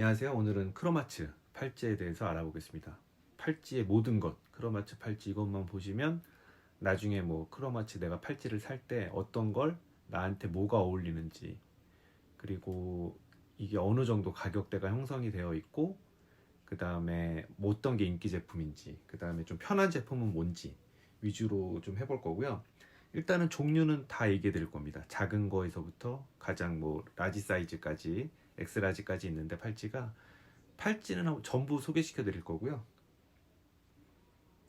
안녕하세요. 오늘은 크로마츠 팔찌에 대해서 알아보겠습니다. 팔찌의 모든 것, 크로마츠 팔찌 이것만 보시면 나중에 뭐 크로마츠 내가 팔찌를 살 때 어떤 걸 나한테 뭐가 어울리는지, 그리고 이게 어느 정도 가격대가 형성이 되어 있고, 그 다음에 뭐 어떤 게 인기 제품인지, 그 다음에 좀 편한 제품은 뭔지 위주로 좀 해볼 거고요. 일단은 종류는 다 얘기해 드릴 겁니다. 작은 거에서부터 가장 뭐 라지 사이즈까지, 엑스라지까지 있는데 팔찌는 전부 소개시켜 드릴 거고요.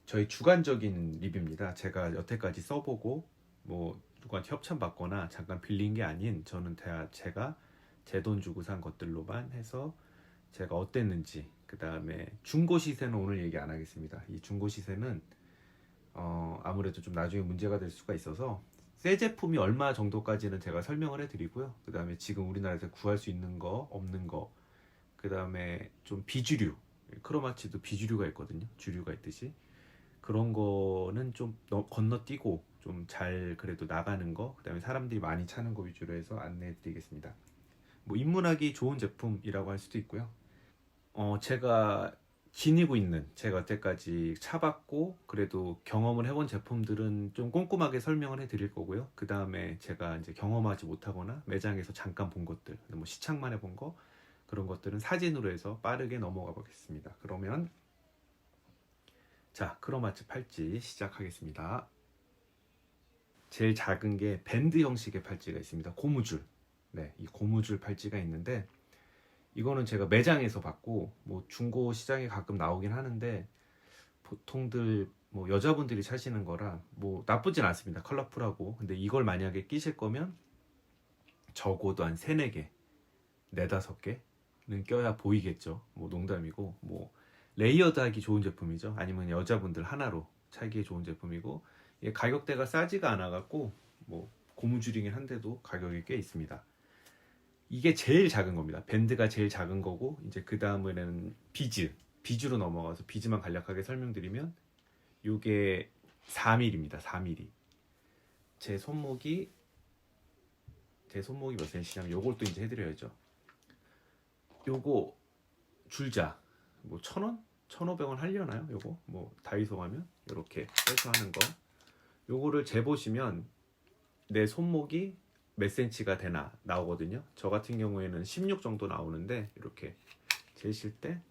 저희 주관적인 리뷰입니다. 제가 여태까지 써보고 뭐 누구한테 협찬 받거나 잠깐 빌린 게 아닌, 저는 제가 제 돈 주고 산 것들로만 해서 제가 어땠는지, 그 다음에 중고 시세는 오늘 얘기 안 하겠습니다. 이 중고 시세는 아무래도 좀 나중에 문제가 될 수가 있어서 새 제품이 얼마 정도까지는 제가 설명을 해드리고요. 그 다음에 지금 우리나라에서 구할 수 있는 거, 없는 거, 그 다음에 좀 비주류, 크로마치도 비주류가 있거든요. 주류가 있듯이 그런 거는 좀 건너뛰고 좀 잘 그래도 나가는 거, 그 다음에 사람들이 많이 찾는 거 위주로 해서 안내해드리겠습니다. 뭐 입문하기 좋은 제품이라고 할 수도 있고요. 제가 지니고 있는, 제가 여태까지 차봤고 그래도 경험을 해본 제품들은 좀 꼼꼼하게 설명을 해드릴 거고요. 그 다음에 제가 이제 경험하지 못하거나 매장에서 잠깐 본 것들, 뭐 시착만 해본 거, 그런 것들은 사진으로 해서 빠르게 넘어가 보겠습니다. 그러면 자, 크로마츠 팔찌 시작하겠습니다. 제일 작은 게 밴드 형식의 팔찌가 있습니다. 고무줄. 네, 이 고무줄 팔찌가 있는데 이거는 제가 매장에서 봤고 뭐 중고 시장에 가끔 나오긴 하는데 보통들 뭐 여자분들이 차시는 거라 뭐 나쁘진 않습니다. 컬러풀하고. 근데 이걸 만약에 끼실 거면 적어도 한 3, 4개, 4, 5개는 껴야 보이겠죠. 뭐 농담이고, 뭐 레이어드 하기 좋은 제품이죠. 아니면 여자분들 하나로 차기에 좋은 제품이고, 이게 가격대가 싸지가 않아 갖고 뭐 고무줄이긴 한데도 가격이 꽤 있습니다. 이게 제일 작은 겁니다. 밴드가 제일 작은 거고, 이제 그 다음에는 비즈로 넘어가서 비즈만 간략하게 설명드리면 요게 4mm입니다. 4mm. 제 손목이 몇 cm냐면 요걸 또 이제 해드려야죠. 요거 줄자 뭐 1,000원? 1,500원 하려나요? 요거 뭐 다이소 가면 요렇게 빼서 하는 거, 요거를 재보시면 내 손목이 몇 cm가 되나 나오거든요. 저 같은 경우에는 16 정도 나오는데, 이렇게 재실 때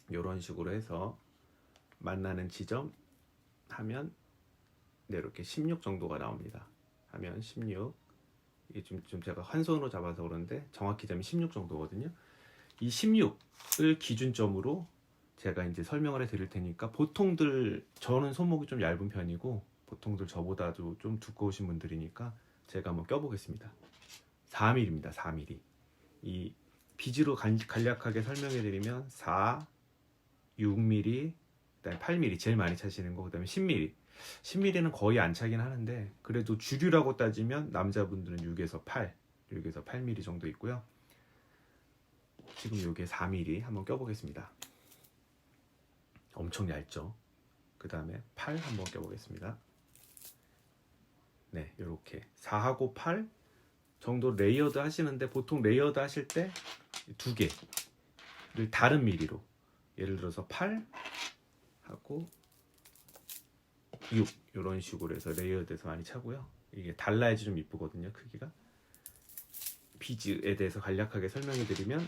이런 식으로 해서 만나는 지점 하면 네, 이렇게 16 정도가 나옵니다. 하면 16. 이게 좀 제가 한 손으로 잡아서 그런데 정확히 재면 16 정도거든요. 이 16을 기준점으로 제가 이제 설명을 해 드릴 테니까, 보통들, 저는 손목이 좀 얇은 편이고 보통들 저보다도 좀 두꺼우신 분들이니까 제가 한번 껴보겠습니다. 4mm입니다. 4mm. 이 비즈로 간략하게 설명해 드리면 4, 6mm, 그다음에 8mm 제일 많이 차시는 거, 그다음에 10mm. 10mm는 거의 안 차긴 하는데 그래도 주류라고 따지면 남자분들은 6에서 8mm 정도 있고요. 지금 이게 4mm 한번 껴보겠습니다. 엄청 얇죠. 그 다음에 8 한번 껴보겠습니다. 네, 이렇게 4하고 8 정도 레이어드 하시는데, 보통 레이어드 하실 때 2개를 다른 미리로, 예를 들어서 8 하고 6 이런 식으로 해서 레이어드해서 많이 차고요. 이게 달라야지 좀 이쁘거든요, 크기가. 비즈에 대해서 간략하게 설명해 드리면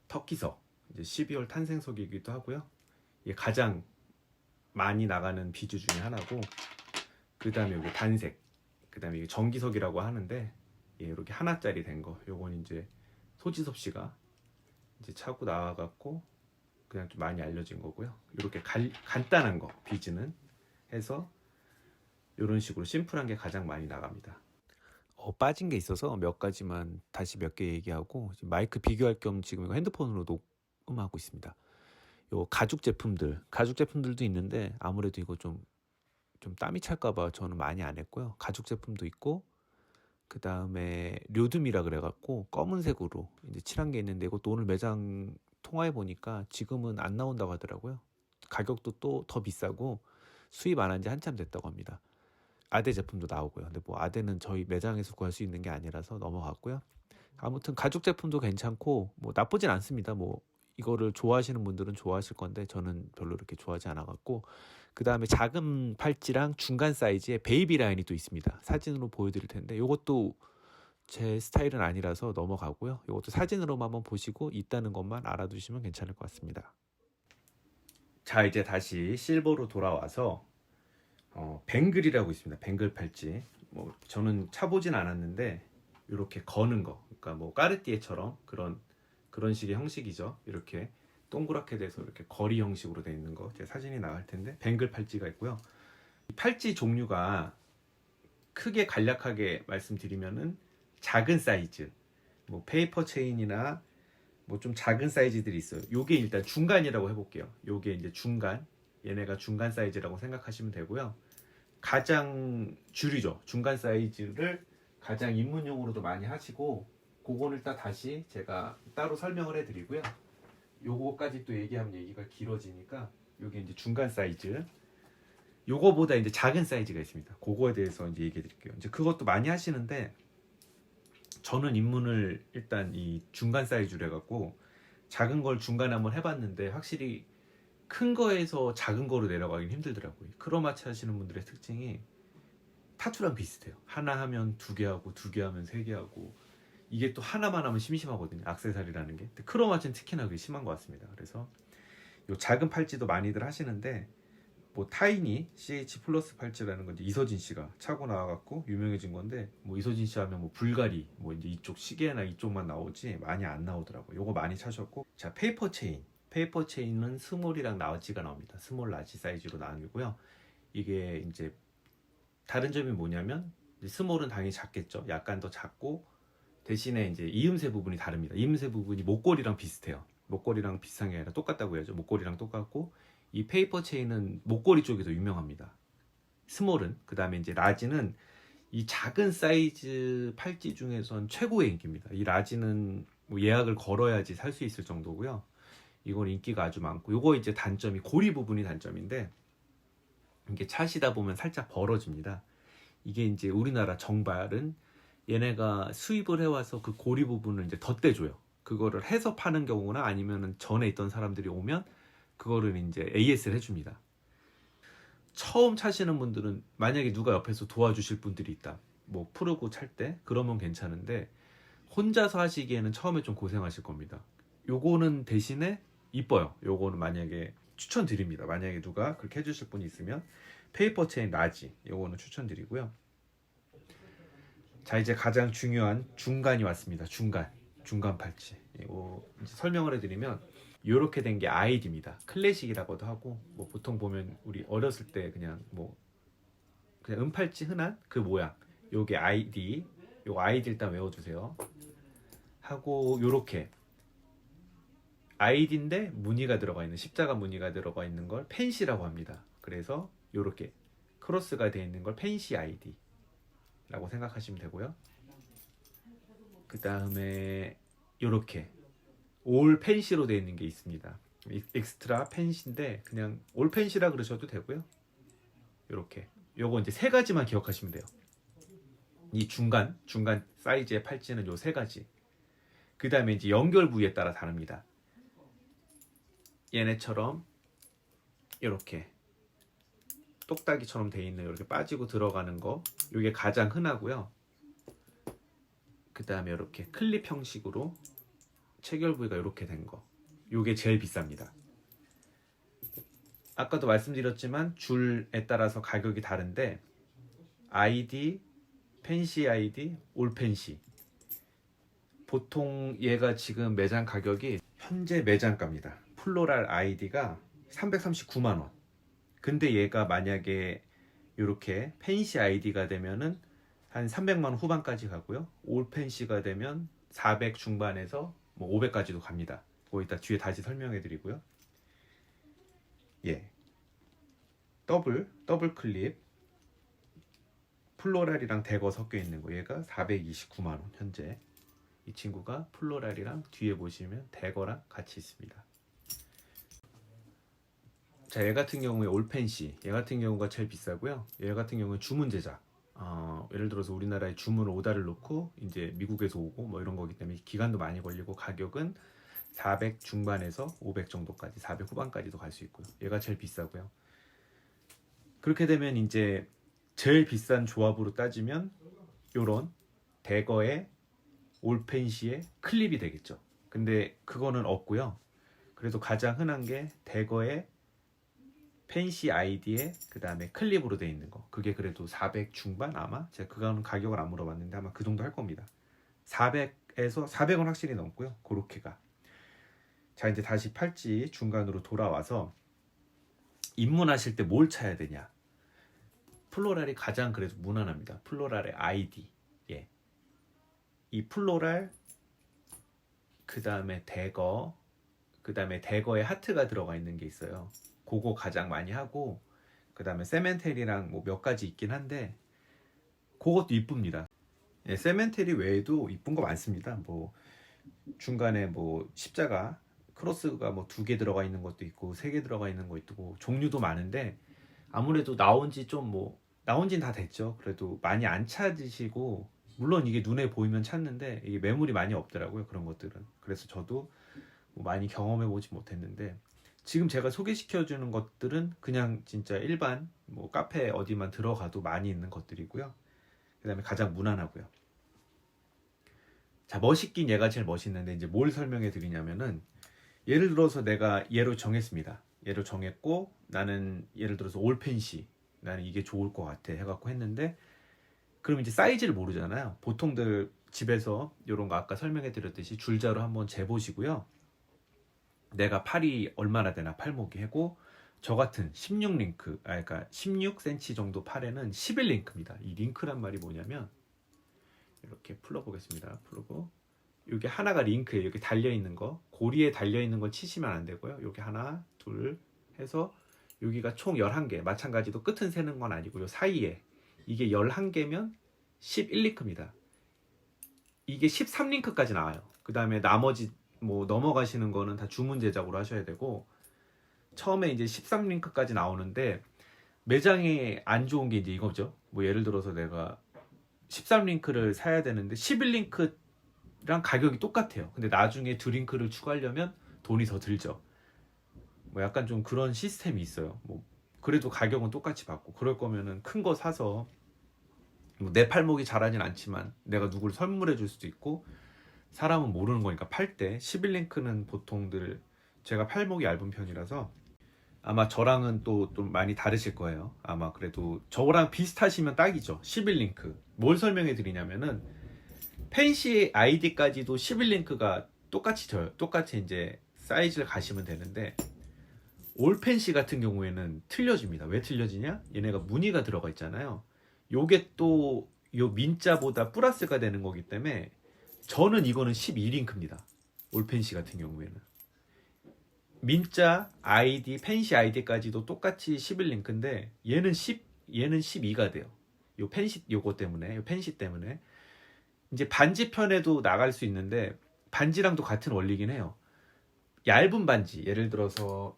터키석, 이제 12월 탄생석이기도 하고요. 이게 가장 많이 나가는 비즈 중에 하나고, 그 다음에 여기 단색, 그 다음에 이게 전기석이라고 하는데, 예, 이렇게 하나짜리 된 거, 요건 이제 소지섭 씨가 이제 차고 나와갖고 그냥 좀 많이 알려진 거고요. 이렇게 간단한 거 비즈는 해서 이런 식으로 심플한 게 가장 많이 나갑니다. 빠진 게 있어서 몇 가지만 다시 몇 개 얘기하고, 마이크 비교할 겸 지금 이거 핸드폰으로 녹음하고 있습니다. 요 가죽 제품들도 있는데 아무래도 이거 좀 땀이 찰까봐 저는 많이 안 했고요. 가죽 제품도 있고, 그 다음에 료듬이라 그래갖고 검은색으로 이제 칠한 게 있는데, 이것도 오늘 매장 통화해 보니까 지금은 안 나온다고 하더라고요. 가격도 또 더 비싸고 수입 안 한 지 한참 됐다고 합니다. 아대 제품도 나오고요. 근데 뭐 아대는 저희 매장에서 구할 수 있는 게 아니라서 넘어갔고요. 아무튼 가죽 제품도 괜찮고 뭐 나쁘진 않습니다. 뭐 이거를 좋아하시는 분들은 좋아하실 건데 저는 별로 이렇게 좋아하지 않아 갖고. 그다음에 작은 팔찌랑 중간 사이즈의 베이비 라인이 또 있습니다. 사진으로 보여드릴 텐데 요것도 제 스타일은 아니라서 넘어가고요. 이것도 사진으로만 한번 보시고 있다는 것만 알아두시면 괜찮을 것 같습니다. 자, 이제 다시 실버로 돌아와서 뱅글이라고 있습니다. 뱅글 팔찌. 뭐 저는 차보진 않았는데 이렇게 거는 거, 그러니까 뭐 까르띠에처럼 그런 식의 형식이죠. 이렇게 동그랗게 돼서 이렇게 거리 형식으로 되어 있는 거, 제 사진이 나갈 텐데 뱅글 팔찌가 있고요. 팔찌 종류가 크게 간략하게 말씀드리면은 작은 사이즈, 뭐 페이퍼 체인이나 뭐 좀 작은 사이즈들이 있어요. 요게 일단 중간이라고 해볼게요. 요게 이제 중간, 얘네가 중간 사이즈라고 생각하시면 되고요. 가장 주류죠. 중간 사이즈를 가장 입문용으로도 많이 하시고, 그거는 일단 다시 제가 따로 설명을 해드리고요. 요거까지 또 얘기하면 얘기가 길어지니까 요게 이제 중간 사이즈. 요거보다 이제 작은 사이즈가 있습니다. 그거에 대해서 이제 얘기해 드릴게요. 이제 그것도 많이 하시는데 저는 입문을 일단 이 중간 사이즈로 해갖고 작은 걸 중간에 한번 해봤는데 확실히 큰 거에서 작은 거로 내려가긴 힘들더라고요. 크로마치 하시는 분들의 특징이 타투랑 비슷해요. 하나 하면 두 개 하고 두 개 하면 세 개 하고, 이게 또 하나만 하면 심심하거든요. 액세서리라는 게. 근데 크로마치는 특히나 그게 심한 것 같습니다. 그래서 요 작은 팔찌도 많이들 하시는데, 뭐 타이니 CH 플러스 팔찌라는 건 이제 이서진 씨가 차고 나와갖고 유명해진 건데, 뭐 이서진 씨 하면 뭐 불가리, 뭐 이제 이쪽 시계나 이쪽만 나오지 많이 안 나오더라고요. 요거 많이 차셨고, 자, 페이퍼 체인. 페이퍼 체인은 스몰이랑 라지가 나옵니다. 스몰, 라지 사이즈로 나뉘고요. 이게 이제 다른 점이 뭐냐면, 스몰은 당연히 작겠죠. 약간 더 작고, 대신에 이제 이음새 부분이 다릅니다. 이음새 부분이 목걸이랑 비슷해요. 목걸이랑 비슷한 게 아니라 똑같다고 해야죠. 목걸이랑 똑같고, 이 페이퍼 체인은 목걸이 쪽이 더 유명합니다. 스몰은. 그 다음에 이제 라지는 이 작은 사이즈 팔찌 중에선 최고의 인기입니다. 이 라지는 뭐 예약을 걸어야지 살 수 있을 정도고요. 이건 인기가 아주 많고, 요거 이제 단점이 고리 부분이 단점인데, 이게 차시다 보면 살짝 벌어집니다. 이게 이제 우리나라 정발은 얘네가 수입을 해와서 그 고리 부분을 이제 덧대줘요. 그거를 해서 파는 경우나 아니면은 전에 있던 사람들이 오면 그거를 이제 AS를 해줍니다. 처음 차시는 분들은 만약에 누가 옆에서 도와주실 분들이 있다, 뭐 푸르고 찰 때, 그러면 괜찮은데 혼자서 하시기에는 처음에 좀 고생하실 겁니다. 요거는 대신에 이뻐요. 요거는 만약에 추천드립니다. 만약에 누가 그렇게 해주실 분이 있으면 페이퍼 체인 라지, 요거는 추천드리고요. 자, 이제 가장 중요한 중간이 왔습니다. 중간 팔찌. 이거 이제 설명을 해드리면, 이렇게 된 게 아이디입니다. 클래식이라고도 하고, 뭐 보통 보면 우리 어렸을 때 그냥 그냥 은팔찌 흔한 그 모양. 요게 아이디. 요 아이디 일단 외워주세요. 하고 요렇게 아이디인데 무늬가 들어가 있는, 십자가 무늬가 들어가 있는 걸 펜시라고 합니다. 그래서 요렇게 크로스가 되어 있는 걸 펜시 아이디 라고 생각하시면 되고요. 그 다음에 요렇게 올 펜시로 되어 있는 게 있습니다. 엑스트라 펜시인데 그냥 올 펜시라 그러셔도 되고요. 요렇게 요거 이제 세 가지만 기억하시면 돼요. 이 중간 사이즈의 팔찌는 요 세 가지. 그 다음에 이제 연결 부위에 따라 다릅니다. 얘네처럼 이렇게 똑딱이처럼 돼 있는, 이렇게 빠지고 들어가는 거, 이게 가장 흔하고요. 그 다음에 이렇게 클립 형식으로 체결 부위가 이렇게 된 거, 이게 제일 비쌉니다. 아까도 말씀드렸지만 줄에 따라서 가격이 다른데, 아이디, 펜시 아이디, 올 펜시, 보통 얘가 지금 매장 가격이 현재 매장가입니다. 플로랄 아이디가 339만원. 근데 얘가 만약에 이렇게 펜시 아이디가 되면은 한 300만원 후반까지 가고요. 올 펜시가 되면 400 중반에서 뭐 500까지도 갑니다. 그거 이따 뒤에 다시 설명해 드리고요. 예. 더블 클립 플로랄이랑 대거 섞여 있는 거, 얘가 429만원 현재. 이 친구가 플로랄이랑 뒤에 보시면 대거랑 같이 있습니다. 자, 얘 같은 경우에 올펜시, 얘 같은 경우가 제일 비싸고요. 얘 같은 경우는 주문 제작. 예를 들어서 우리나라에 주문 오다를 놓고 이제 미국에서 오고 뭐 이런 거기 때문에 기간도 많이 걸리고 가격은 400 중반에서 500 정도까지 400 후반까지도 갈 수 있고요. 얘가 제일 비싸고요. 그렇게 되면 이제 제일 비싼 조합으로 따지면 요런 대거의 올펜시의 클립이 되겠죠. 근데 그거는 없고요. 그래도 가장 흔한 게 대거의 펜시 아이디에 그 다음에 클립으로 되어 있는 거. 그게 그래도 400 중반 아마? 제가 그거는 가격을 안 물어봤는데 아마 그 정도 할 겁니다. 400에서 400은 확실히 넘고요. 그렇게가. 자, 이제 다시 팔찌 중간으로 돌아와서 입문하실 때 뭘 차야 되냐? 플로랄이 가장 그래도 무난합니다. 플로랄의 아이디. 예. 이 플로랄 그 다음에 대거 그 다음에 대거에 하트가 들어가 있는 게 있어요. 그거 가장 많이 하고 그 다음에 세멘테리랑 뭐 몇 가지 있긴 한데 그것도 이쁩니다. 예, 세멘테리 외에도 이쁜 거 많습니다. 뭐 중간에 뭐 십자가 크로스가 뭐 2개 들어가 있는 것도 있고 3개 들어가 있는 것도 있고 종류도 많은데 아무래도 나온지 좀 뭐 나온지는 다 됐죠. 그래도 많이 안 찾으시고 물론 이게 눈에 보이면 찾는데 이게 매물이 많이 없더라고요. 그런 것들은. 그래서 저도 뭐 많이 경험해 보지 못했는데 지금 제가 소개시켜 주는 것들은 그냥 진짜 일반 뭐 카페 어디만 들어가도 많이 있는 것들이고요. 그 다음에 가장 무난하고요. 자, 멋있긴 얘가 제일 멋있는데 이제 뭘 설명해 드리냐면은 예를 들어서 내가 얘로 정했습니다. 얘로 정했고 나는 예를 들어서 올펜시 나는 이게 좋을 것 같아 해갖고 했는데 그럼 이제 사이즈를 모르잖아요. 보통들 집에서 이런 거 아까 설명해 드렸듯이 줄자로 한번 재보시고요. 내가 팔이 얼마나 되나 팔목이 하고 저 같은 16링크 그러니까 16cm 정도 팔에는 11링크입니다. 이 링크란 말이 뭐냐면 이렇게 풀어보겠습니다. 풀고 이게 하나가 링크예요. 이렇게 달려있는 거 고리에 달려있는 건 치시면 안 되고요. 이게 하나 둘 해서 여기가 총 11개 마찬가지로 끝은 세는 건 아니고 요 사이에 이게 11개면 11링크입니다. 이게 13링크까지 나와요. 그 다음에 나머지 뭐 넘어가시는 거는 다 주문 제작으로 하셔야 되고 처음에 이제 13링크까지 나오는데 매장에 안 좋은 게 이제 이거죠. 뭐 예를 들어서 내가 13링크를 사야 되는데 11링크랑 가격이 똑같아요. 근데 나중에 2링크를 추가하려면 돈이 더 들죠. 뭐 약간 좀 그런 시스템이 있어요. 뭐 그래도 가격은 똑같이 받고 그럴 거면은 큰 거 사서 뭐내 팔목이 잘하진 않지만 내가 누구를 선물해 줄 수도 있고 사람은 모르는 거니까 팔 때 11링크는 보통들 제가 팔목이 얇은 편이라서 아마 저랑은 또 많이 다르실 거예요. 아마 그래도 저랑 비슷하시면 딱이죠. 11링크. 뭘 설명해 드리냐면은 펜시 아이디까지도 11링크가 똑같이 이제 사이즈를 가시면 되는데 올펜시 같은 경우에는 틀려집니다. 왜 틀려지냐? 얘네가 무늬가 들어가 있잖아요. 요게 또 요 민자보다 플러스가 되는 거기 때문에 저는 이거는 12링크입니다. 올펜시 같은 경우에는 민자 아이디 펜시 아이디까지도 똑같이 11링크인데 얘는 12가 돼요. 요 펜시 요거 때문에 요 펜시 때문에 이제 반지 편에도 나갈 수 있는데 반지랑도 같은 원리긴 해요. 얇은 반지 예를 들어서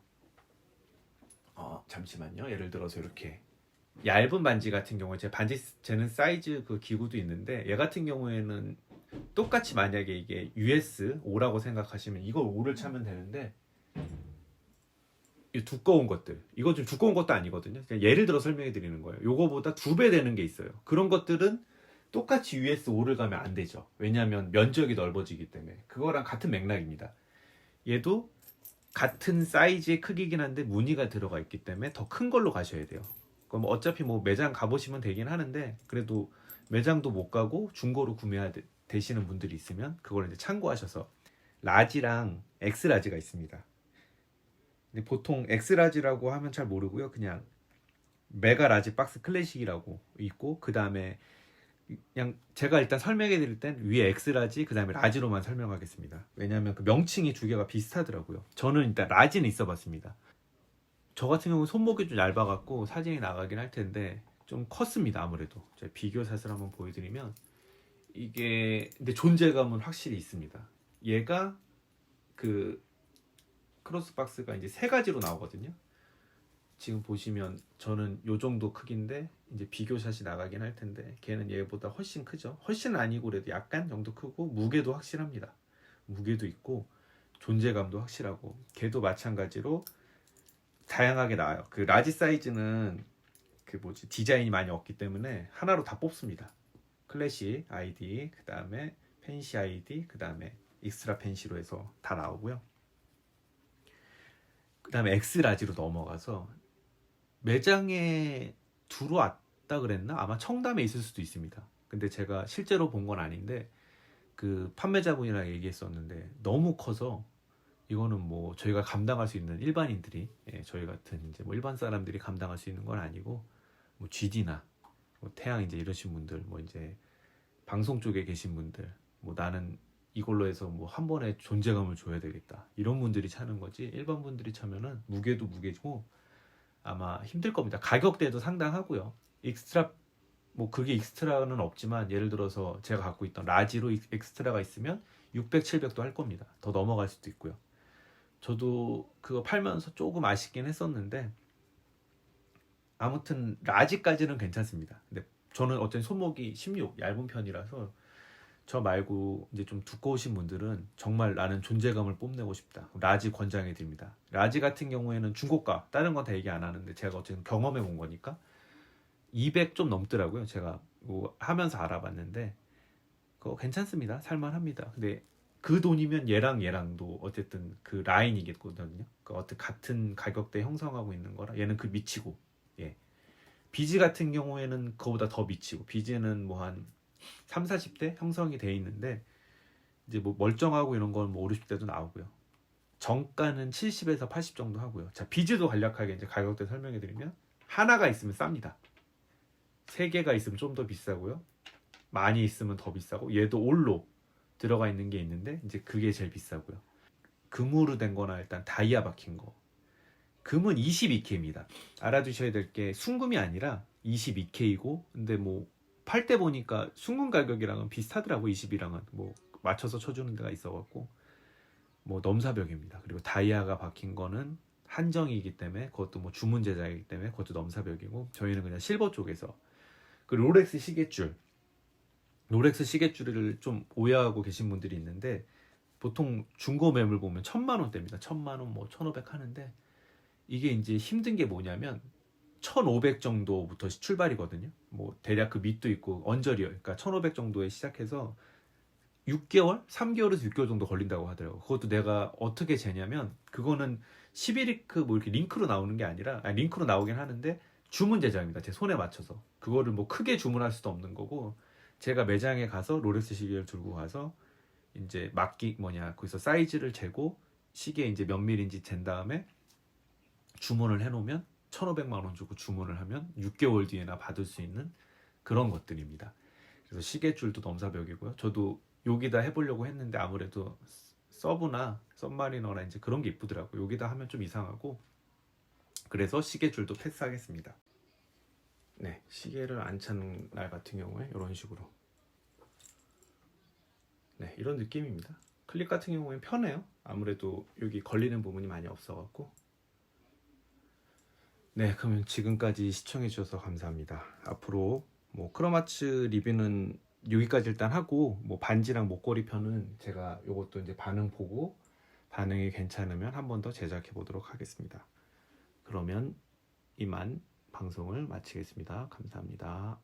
잠시만요. 예를 들어서 이렇게 얇은 반지 같은 경우에 제 반지 재는 사이즈 그 기구도 있는데 얘 같은 경우에는 똑같이 만약에 이게 US 5라고 생각하시면 이걸 5를 차면 되는데 이 두꺼운 것들 이거 좀 두꺼운 것도 아니거든요. 그냥 예를 들어 설명해 드리는 거예요. 요거보다 2배 되는 게 있어요. 그런 것들은 똑같이 US 5를 가면 안 되죠. 왜냐하면 면적이 넓어지기 때문에 그거랑 같은 맥락입니다. 얘도 같은 사이즈의 크기긴 한데 무늬가 들어가 있기 때문에 더 큰 걸로 가셔야 돼요. 그럼 어차피 뭐 매장 가보시면 되긴 하는데 그래도 매장도 못 가고 중고로 구매되시는 분들이 있으면 그걸 이제 참고하셔서 라지랑 엑스라지가 있습니다. 근데 보통 엑스라지라고 하면 잘 모르고요. 그냥 메가 라지 박스 클래식이라고 있고 그 다음에 그냥 제가 일단 설명해 드릴 땐 위에 엑스라지 그 다음에 라지로만 설명하겠습니다. 왜냐하면 그 명칭이 2개가 비슷하더라고요. 저는 일단 라지는 있어 봤습니다. 저 같은 경우는 손목이 좀 얇아갖고 사진이 나가긴 할 텐데 좀 컸습니다. 아무래도 제가 비교샷을 한번 보여드리면 이게 근데 존재감은 확실히 있습니다. 얘가 그 크로스박스가 이제 3가지로 나오거든요. 지금 보시면 저는 요 정도 크기인데 이제 비교샷이 나가긴 할 텐데 걔는 얘보다 훨씬 크죠. 훨씬 아니고 그래도 약간 정도 크고 무게도 확실합니다. 무게도 있고 존재감도 확실하고 걔도 마찬가지로 다양하게 나와요. 그 라지 사이즈는 그 뭐지 디자인이 많이 없기 때문에 하나로 다 뽑습니다. 클래식 아이디, 그 다음에 펜시 아이디, 그 다음에 익스트라 펜시로 해서 다 나오고요. 그 다음에 엑스 라지로 넘어가서 매장에 들어왔다 그랬나? 아마 청담에 있을 수도 있습니다. 근데 제가 실제로 본 건 아닌데 그 판매자분이랑 얘기했었는데 너무 커서 이거는 뭐 저희가 감당할 수 있는 일반인들이 저희 같은 이제 뭐 일반 사람들이 감당할 수 있는 건 아니고 뭐 GD나 뭐 태양 이제 이러신 분들 뭐 이제 방송 쪽에 계신 분들 뭐 나는 이걸로 해서 뭐 한 번에 존재감을 줘야 되겠다 이런 분들이 차는 거지 일반 분들이 차면은 무게도 무게고 아마 힘들 겁니다. 가격대도 상당하고요. 익스트라 뭐 그게 익스트라는 없지만 예를 들어서 제가 갖고 있던 라지로 엑스트라가 있으면 600, 700도 할 겁니다. 더 넘어갈 수도 있고요. 저도 그거 팔면서 조금 아쉽긴 했었는데 아무튼 라지까지는 괜찮습니다. 근데 저는 어쨌든 손목이 16 얇은 편이라서 저 말고 이제 좀 두꺼우신 분들은 정말 나는 존재감을 뽐내고 싶다. 라지 권장해 드립니다. 라지 같은 경우에는 중고가 다른 건 다 얘기 안 하는데 제가 어쨌든 경험해 본 거니까 200 좀 넘더라고요. 제가 뭐 하면서 알아봤는데 그거 괜찮습니다. 살만합니다. 근데 그 돈이면 얘랑도 어쨌든 그 라인이겠거든요. 그 어떤 같은 가격대 형성하고 있는 거라 얘는 그 미치고 예. 비즈 같은 경우에는 그거보다 더 미치고 비즈는 뭐 한 3, 40대 형성이 돼 있는데 이제 뭐 멀쩡하고 이런 건 뭐 5, 60대도 나오고요. 정가는 70에서 80 정도 하고요. 자, 비즈도 간략하게 이제 가격대 설명해 드리면 하나가 있으면 쌉니다. 3개가 있으면 좀 더 비싸고요. 많이 있으면 더 비싸고 얘도 올로 들어가 있는 게 있는데 이제 그게 제일 비싸고요. 금으로 된 거나 일단 다이아 박힌 거. 금은 22K입니다. 알아두셔야 될 게 순금이 아니라 22K고 근데 뭐 팔 때 보니까 순금 가격이랑은 비슷하더라고 20이랑은 뭐 맞춰서 쳐주는 데가 있어갖고 뭐 넘사벽입니다. 그리고 다이아가 박힌 거는 한정이기 때문에 그것도 뭐 주문 제작이기 때문에 그것도 넘사벽이고 저희는 그냥 실버 쪽에서 그 롤렉스 시계줄 롤렉스 시계줄을 좀 오해하고 계신 분들이 있는데 보통 중고 매물 보면 1,000만 원대입니다. 1,000만 원, 뭐 1,500 하는데 이게 이제 힘든 게 뭐냐면 1,500 정도부터 출발이거든요. 뭐 대략 그 밑도 있고 언저리요. 그러니까 1,500 정도에 시작해서 6개월, 3개월에서 6개월 정도 걸린다고 하더라고. 그것도 내가 어떻게 재냐면 그거는 11위크 뭐 이렇게 링크로 나오는 게 아니라 링크로 나오긴 하는데 주문 제작입니다. 제 손에 맞춰서 그거를 뭐 크게 주문할 수도 없는 거고 제가 매장에 가서 롤렉스 시계를 들고 가서 이제 거기서 사이즈를 재고 시계 이제 몇 밀인지 잰 다음에 주문을 해놓으면 1,500만 원 주고 주문을 하면 6개월 뒤에나 받을 수 있는 그런 것들입니다. 그래서 시계줄도 넘사벽이고요. 저도 여기다 해보려고 했는데 아무래도 서브나 썸마리너나 이제 그런 게 이쁘더라고요. 여기다 하면 좀 이상하고 그래서 시계줄도 패스하겠습니다. 네, 시계를 안 차는 날 같은 경우에 이런 식으로 네, 이런 느낌입니다. 클립 같은 경우에는 편해요. 아무래도 여기 걸리는 부분이 많이 없어갖고 네, 그러면 지금까지 시청해 주셔서 감사합니다. 앞으로 뭐 크로마츠 리뷰는 여기까지 일단 하고 뭐 반지랑 목걸이 편은 제가 요것도 이제 반응 보고 반응이 괜찮으면 한 번 더 제작해 보도록 하겠습니다. 그러면 이만 방송을 마치겠습니다. 감사합니다.